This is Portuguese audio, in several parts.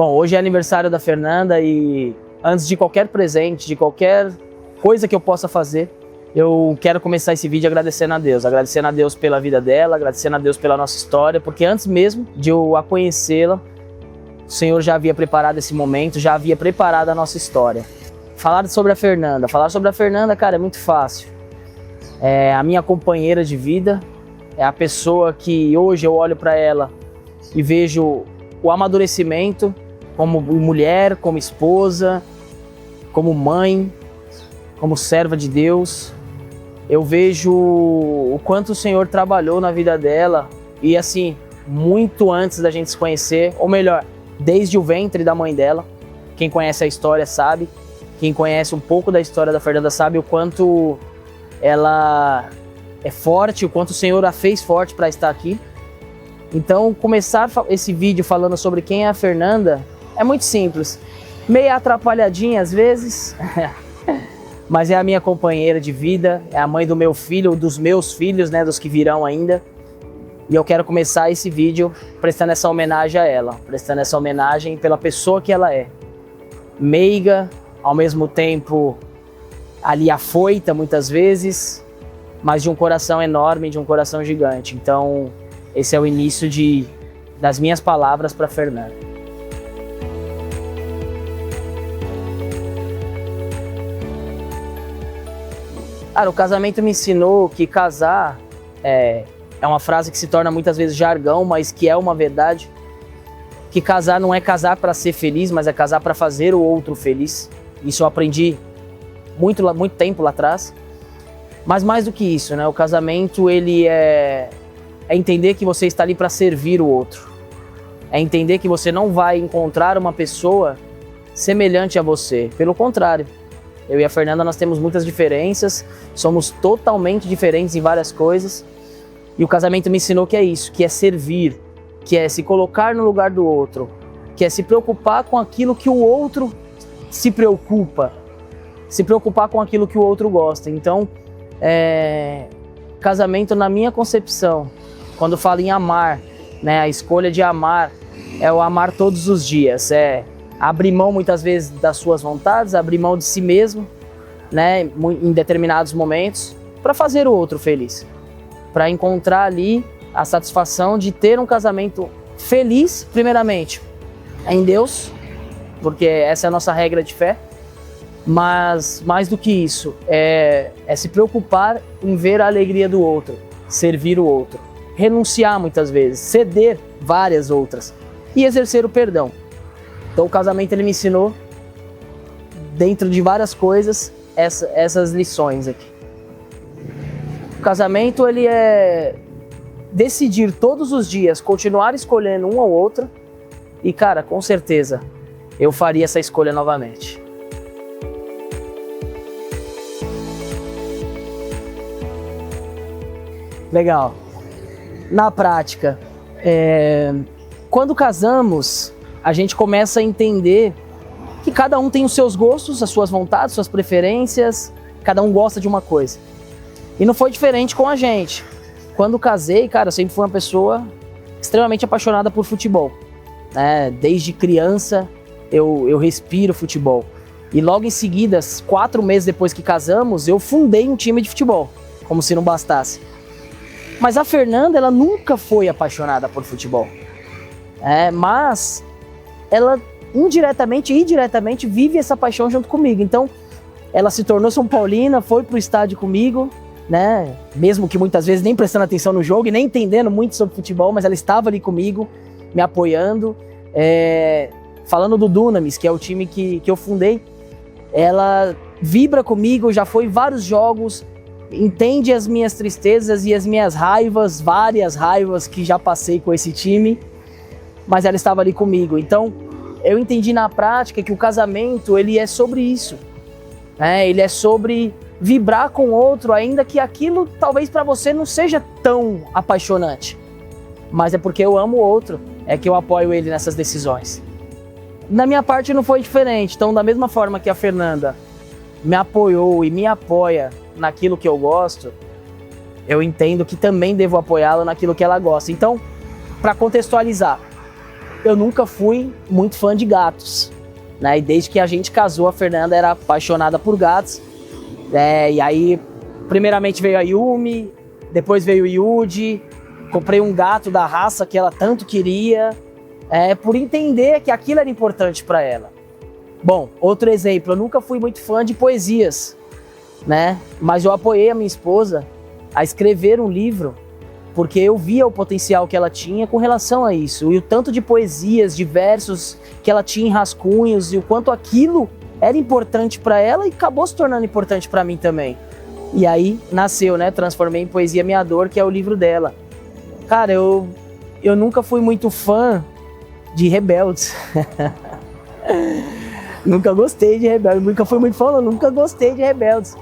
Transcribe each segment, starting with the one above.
Bom, hoje é aniversário da Fernanda e antes de qualquer presente, de qualquer coisa que eu possa fazer, eu quero começar esse vídeo agradecendo a Deus pela vida dela, agradecendo a Deus pela nossa história, porque antes mesmo de eu a conhecê-la, o Senhor já havia preparado esse momento, já havia preparado a nossa história. Falar sobre a Fernanda, cara, é muito fácil. É a minha companheira de vida, é a pessoa que hoje eu olho para ela e vejo o amadurecimento como mulher, como esposa, como mãe, como serva de Deus. Eu vejo o quanto o Senhor trabalhou na vida dela e assim, muito antes da gente se conhecer, ou melhor, desde o ventre da mãe dela. Quem conhece a história sabe, quem conhece um pouco da história da Fernanda sabe o quanto ela é forte, o quanto o Senhor a fez forte para estar aqui. Então, começar esse vídeo falando sobre quem é a Fernanda é muito simples, meio atrapalhadinha às vezes, mas é a minha companheira de vida, é a mãe do meu filho, dos meus filhos, né, dos que virão ainda. E eu quero começar esse vídeo prestando essa homenagem a ela, prestando essa homenagem pela pessoa que ela é. Meiga, ao mesmo tempo ali afoita muitas vezes, mas de um coração enorme, de um coração gigante. Então, esse é o início das minhas palavras para Fernanda. Cara, o casamento me ensinou que casar é uma frase que se torna muitas vezes jargão, mas que é uma verdade. Que casar não é casar para ser feliz, mas é casar para fazer o outro feliz. Isso eu aprendi muito tempo lá atrás. Mas mais do que isso, né? O casamento, ele é entender que você está ali para servir o outro. É entender que você não vai encontrar uma pessoa semelhante a você. Pelo contrário. Eu e a Fernanda, nós temos muitas diferenças, somos totalmente diferentes em várias coisas. E o casamento me ensinou que é isso, que é servir, que é se colocar no lugar do outro, que é se preocupar com aquilo que o outro se preocupa, se preocupar com aquilo que o outro gosta. Então, casamento, na minha concepção, quando falo em amar, né, a escolha de amar é o amar todos os dias, abrir mão muitas vezes das suas vontades, abrir mão de si mesmo, né, em determinados momentos, para fazer o outro feliz, para encontrar ali a satisfação de ter um casamento feliz, primeiramente, em Deus, porque essa é a nossa regra de fé, mas mais do que isso, é se preocupar em ver a alegria do outro, servir o outro, renunciar muitas vezes, ceder várias outras e exercer o perdão. Então o casamento, ele me ensinou, dentro de várias coisas, essas lições aqui. O casamento, ele é decidir todos os dias, continuar escolhendo um ou outro. E cara, com certeza, eu faria essa escolha novamente. Legal. Na prática, quando casamos, a gente começa a entender que cada um tem os seus gostos, as suas vontades, suas preferências, cada um gosta de uma coisa. E não foi diferente com a gente. Quando casei, cara, eu sempre fui uma pessoa extremamente apaixonada por futebol. Desde criança, eu respiro futebol. E logo em seguida, 4 meses depois que casamos, eu fundei um time de futebol, como se não bastasse. Mas a Fernanda, ela nunca foi apaixonada por futebol. Mas ela indiretamente e diretamente vive essa paixão junto comigo. Então, ela se tornou São Paulina, foi pro estádio comigo, né? Mesmo que muitas vezes nem prestando atenção no jogo e nem entendendo muito sobre futebol, mas ela estava ali comigo, me apoiando. Falando do Dunamis, que é o time que eu fundei, ela vibra comigo, já foi em vários jogos, entende as minhas tristezas e as minhas raivas, várias raivas que já passei com esse time, mas ela estava ali comigo. Então, eu entendi na prática que o casamento, ele é sobre isso. Ele é sobre vibrar com o outro, ainda que aquilo talvez para você não seja tão apaixonante. Mas é porque eu amo o outro, é que eu apoio ele nessas decisões. Na minha parte não foi diferente. Então, da mesma forma que a Fernanda me apoiou e me apoia naquilo que eu gosto, eu entendo que também devo apoiá-la naquilo que ela gosta. Então, para contextualizar, eu nunca fui muito fã de gatos, né? E desde que a gente casou, a Fernanda era apaixonada por gatos. E aí, primeiramente veio a Yumi, depois veio o Yudi. Comprei um gato da raça que ela tanto queria, por entender que aquilo era importante para ela. Bom, outro exemplo, eu nunca fui muito fã de poesias, né? Mas eu apoiei a minha esposa a escrever um livro, porque eu via o potencial que ela tinha com relação a isso. E o tanto de poesias, de versos que ela tinha em rascunhos, e o quanto aquilo era importante para ela e acabou se tornando importante para mim também. E aí nasceu, né? Transformei em Poesia Minha Dor, que é o livro dela. Cara, eu nunca fui muito fã de Rebeldes. Nunca gostei de Rebeldes. Nunca fui muito fã, nunca gostei de Rebeldes.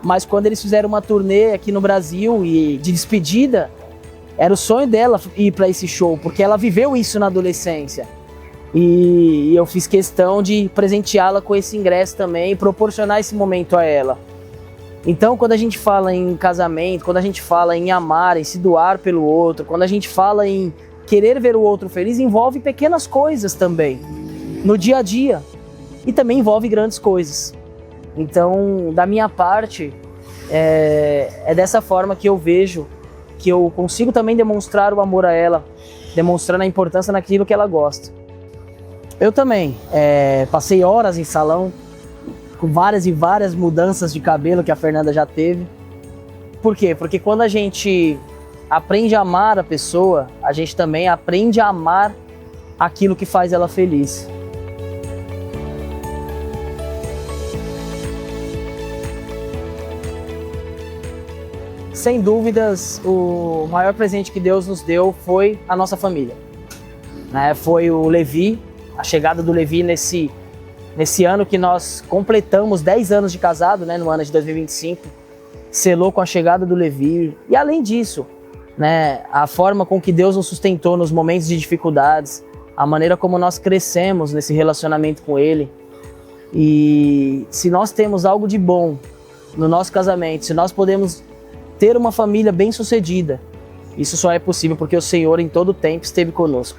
Mas quando eles fizeram uma turnê aqui no Brasil e de despedida, era o sonho dela ir para esse show, porque ela viveu isso na adolescência. E eu fiz questão de presenteá-la com esse ingresso também e proporcionar esse momento a ela. Então, quando a gente fala em casamento, quando a gente fala em amar, em se doar pelo outro, quando a gente fala em querer ver o outro feliz, envolve pequenas coisas também, no dia a dia. E também envolve grandes coisas. Então, da minha parte, é dessa forma que eu vejo que eu consigo também demonstrar o amor a ela, demonstrando a importância naquilo que ela gosta. Eu também passei horas em salão, com várias e várias mudanças de cabelo que a Fernanda já teve. Por quê? Porque quando a gente aprende a amar a pessoa, a gente também aprende a amar aquilo que faz ela feliz. Sem dúvidas, o maior presente que Deus nos deu foi a nossa família. Foi o Levi, a chegada do Levi nesse ano que nós completamos 10 anos de casado, no ano de 2025, selou com a chegada do Levi. E além disso, a forma com que Deus nos sustentou nos momentos de dificuldades, a maneira como nós crescemos nesse relacionamento com Ele. E se nós temos algo de bom no nosso casamento, se nós podemos ter uma família bem-sucedida, isso só é possível porque o Senhor em todo o tempo esteve conosco.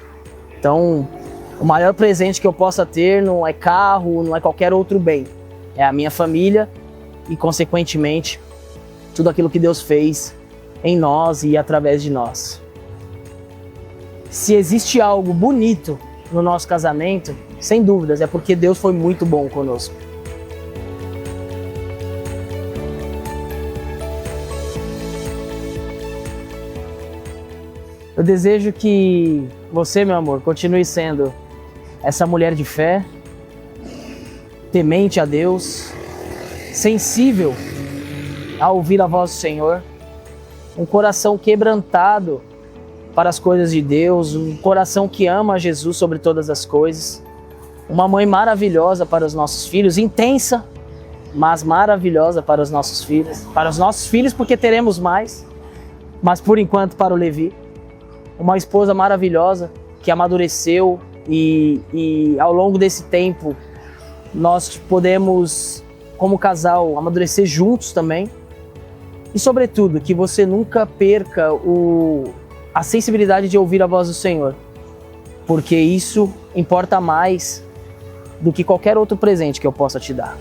Então, o maior presente que eu possa ter não é carro, não é qualquer outro bem. É a minha família e, consequentemente, tudo aquilo que Deus fez em nós e através de nós. Se existe algo bonito no nosso casamento, sem dúvidas, é porque Deus foi muito bom conosco. Eu desejo que você, meu amor, continue sendo essa mulher de fé, temente a Deus, sensível a ouvir a voz do Senhor, um coração quebrantado para as coisas de Deus, um coração que ama a Jesus sobre todas as coisas, uma mãe maravilhosa para os nossos filhos, intensa, mas maravilhosa para os nossos filhos porque teremos mais, mas por enquanto para o Levi. Uma esposa maravilhosa que amadureceu e ao longo desse tempo nós podemos, como casal, amadurecer juntos também. E sobretudo, que você nunca perca a sensibilidade de ouvir a voz do Senhor, porque isso importa mais do que qualquer outro presente que eu possa te dar.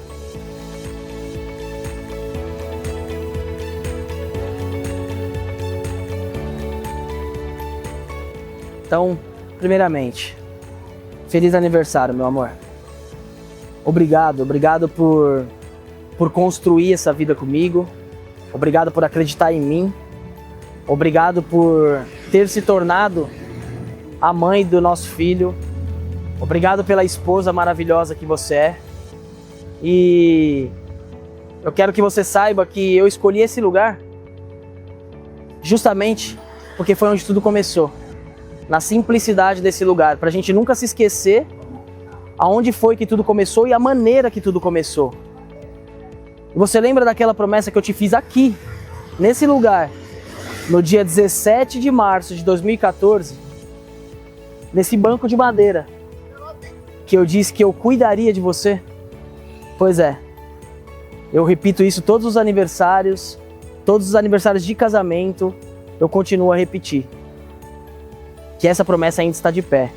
Então, primeiramente, feliz aniversário, meu amor. Obrigado por construir essa vida comigo. Obrigado por acreditar em mim. Obrigado por ter se tornado a mãe do nosso filho. Obrigado pela esposa maravilhosa que você é. E eu quero que você saiba que eu escolhi esse lugar justamente porque foi onde tudo começou. Na simplicidade desse lugar, para a gente nunca se esquecer aonde foi que tudo começou e a maneira que tudo começou. E você lembra daquela promessa que eu te fiz aqui, nesse lugar, no dia 17 de março de 2014, nesse banco de madeira, que eu disse que eu cuidaria de você? Pois é, eu repito isso todos os aniversários de casamento, eu continuo a repetir. Que essa promessa ainda está de pé.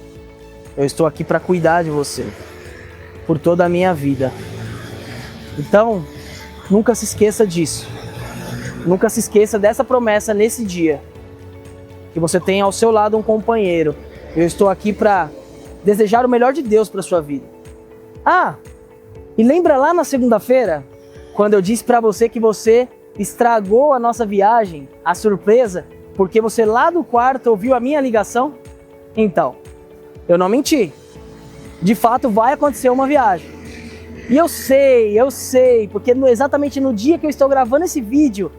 Eu estou aqui para cuidar de você por toda a minha vida. Então, nunca se esqueça disso. Nunca se esqueça dessa promessa nesse dia. Que você tenha ao seu lado um companheiro. Eu estou aqui para desejar o melhor de Deus para sua vida. Ah, e lembra lá na segunda-feira, quando eu disse para você que você estragou a nossa viagem, a surpresa, porque você lá do quarto ouviu a minha ligação? Então, eu não menti. De fato, vai acontecer uma viagem. E eu sei, porque exatamente no dia que eu estou gravando esse vídeo,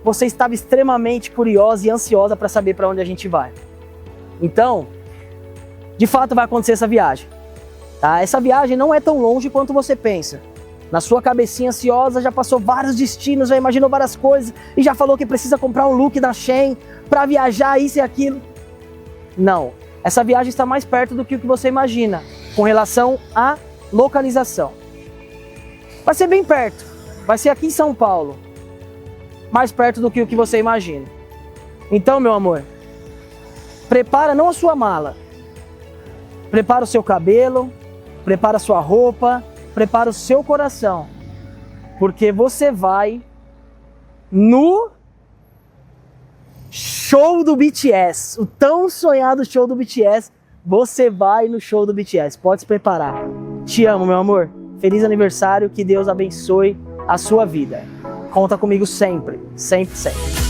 você estava extremamente curiosa e ansiosa para saber para onde a gente vai. Então, de fato vai acontecer essa viagem. Tá? Essa viagem não é tão longe quanto você pensa. Na sua cabecinha ansiosa já passou vários destinos, já imaginou várias coisas e já falou que precisa comprar um look da Shein para viajar, isso e aquilo. Não, essa viagem está mais perto do que o que você imagina com relação à localização. Vai ser bem perto, vai ser aqui em São Paulo, mais perto do que o que você imagina. Então, meu amor, prepara não a sua mala, prepara o seu cabelo, prepara a sua roupa, prepara o seu coração, porque você vai no show do BTS, o tão sonhado show do BTS. Você vai no show do BTS, pode se preparar. Te amo, meu amor. Feliz aniversário, que Deus abençoe a sua vida. Conta comigo sempre, sempre, sempre.